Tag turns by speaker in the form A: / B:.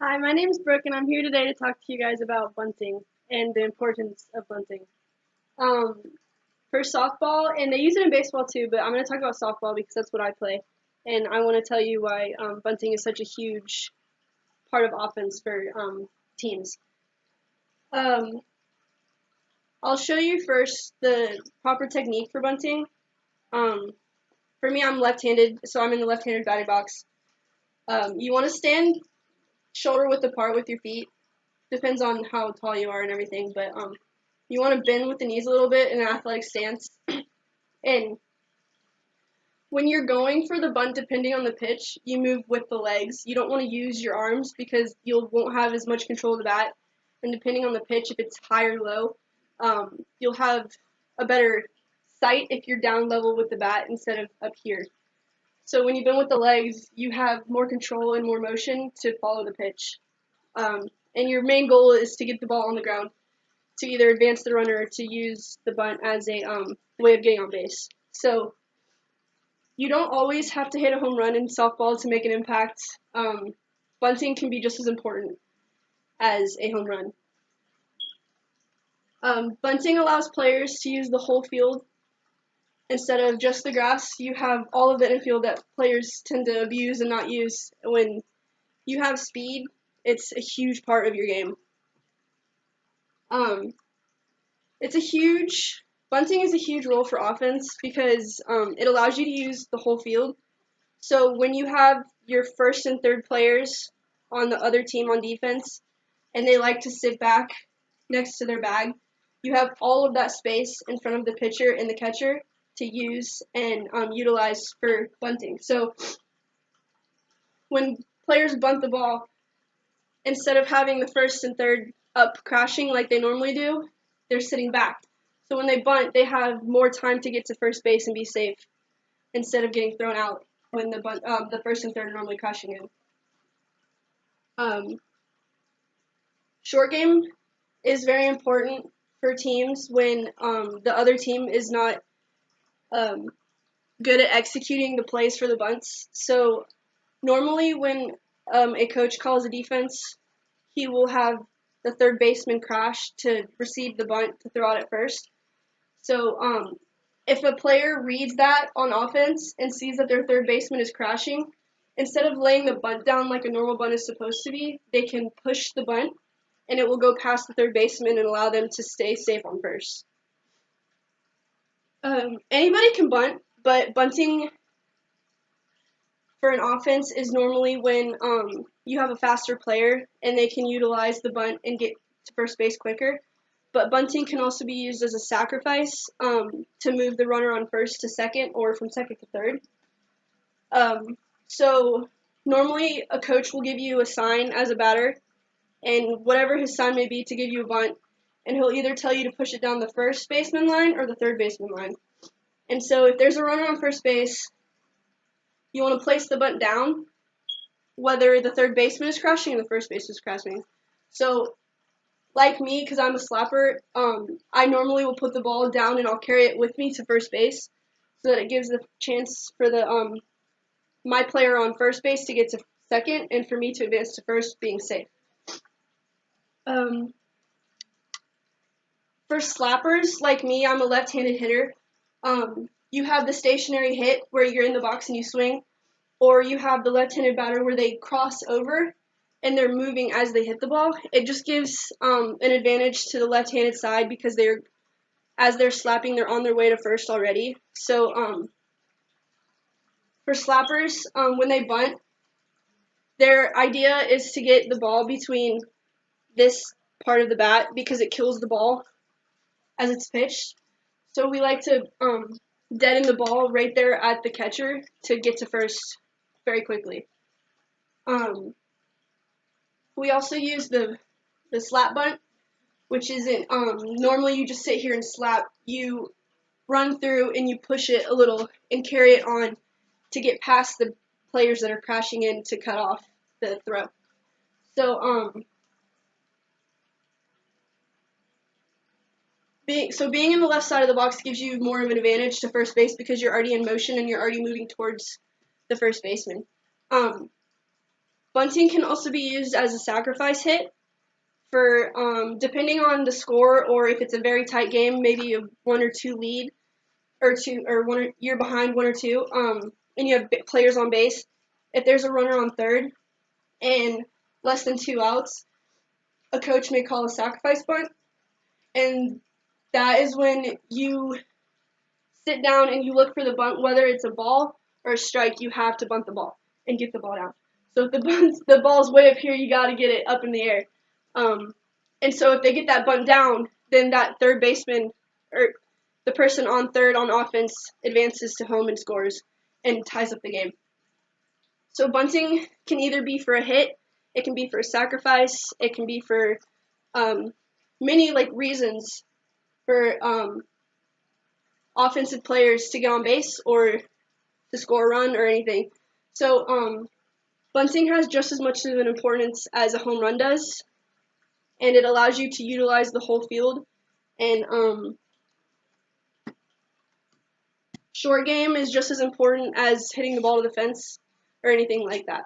A: Hi, my name is Brooke, and I'm here today to talk to you guys about bunting and the importance of bunting. Um, for softball, and they use it in baseball too, but I'm going to talk about softball because that's what I play, and I want to tell you why bunting is such a huge part of offense for teams. Um, I'll show you first the proper technique for bunting. Um, for me, I'm left-handed, so I'm in the left-handed batting box. You want to stand shoulder width apart with your feet. Depends on how tall you are and everything, but you want to bend with the knees a little bit in an athletic stance. And when you're going for the bunt, depending on the pitch, you move with the legs. You don't want to use your arms because you won't have as much control of the bat. And depending on the pitch, if it's high or low, you'll have a better sight if you're down level with the bat instead of up here. So when you bend with the legs, you have more control and more motion to follow the pitch. And your main goal is to get the ball on the ground, to either advance the runner or to use the bunt as a way of getting on base. So you don't always have to hit a home run in softball to make an impact. Bunting can be just as important as a home run. Bunting allows players to use the whole field instead of just the grass. You have all of the infield that players tend to abuse and not use. When you have speed, it's a huge part of your game. Um, It's a huge bunting is a huge role for offense because it allows you to use the whole field. So when you have your first and third players on the other team on defense, and they like to sit back next to their bag, you have all of that space in front of the pitcher and the catcher to use and utilize for bunting. So when players bunt the ball, instead of having the first and third up crashing like they normally do, they're sitting back. So when they bunt, they have more time to get to first base and be safe instead of getting thrown out when the first and third are normally crashing in. Um, Short game is very important for teams when the other team is not um, good at executing the plays for the bunts. So normally when a coach calls a defense, he will have the third baseman crash to receive the bunt to throw out at first. So if a player reads that on offense and sees that their third baseman is crashing, instead of laying the bunt down like a normal bunt is supposed to be, they can push the bunt and it will go past the third baseman and allow them to stay safe on first. Anybody can bunt, but bunting for an offense is normally when you have a faster player and they can utilize the bunt and get to first base quicker. But bunting can also be used as a sacrifice to move the runner on first to second or from second to third. So normally a coach will give you a sign as a batter, and whatever his sign may be to give you a bunt, and he'll either tell you to push it down the first baseman line or the third baseman line. And so if there's a runner on first base, you want to place the bunt down, whether the third baseman is crashing or the first baseman is crashing. So like me, because I'm a slapper, I normally will put the ball down and I'll carry it with me to first base so that it gives the chance for the my player on first base to get to second and for me to advance to first, being safe. Um, for slappers like me, I'm a left-handed hitter. You have the stationary hit where you're in the box and you swing, or you have the left-handed batter where they cross over and they're moving as they hit the ball. It just gives an advantage to the left-handed side because as they're slapping, they're on their way to first already. So for slappers, when they bunt, their idea is to get the ball between this part of the bat because it kills the ball as it's pitched. So we like to deaden the ball right there at the catcher to get to first very quickly. We also use the slap bunt, which isn't normally you just sit here and slap. You run through and you push it a little and carry it on to get past the players that are crashing in to cut off the throw. So being in the left side of the box gives you more of an advantage to first base because you're already in motion and you're already moving towards the first baseman. Bunting can also be used as a sacrifice hit for depending on the score, or if it's a very tight game, maybe a 1 or 2 lead, you're behind 1 or 2, and you have players on base. If there's a runner on third and less than 2 outs, a coach may call a sacrifice bunt, and that is when you sit down and you look for the bunt, whether it's a ball or a strike. You have to bunt the ball and get the ball down. So if the ball's way up here, you got to get it up in the air. And so if they get that bunt down, then that third baseman or the person on third on offense advances to home and scores and ties up the game. So bunting can either be for a hit, it can be for a sacrifice, it can be for many reasons for offensive players to get on base or to score a run or anything. So bunting has just as much of an importance as a home run does, and it allows you to utilize the whole field. And short game is just as important as hitting the ball to the fence or anything like that.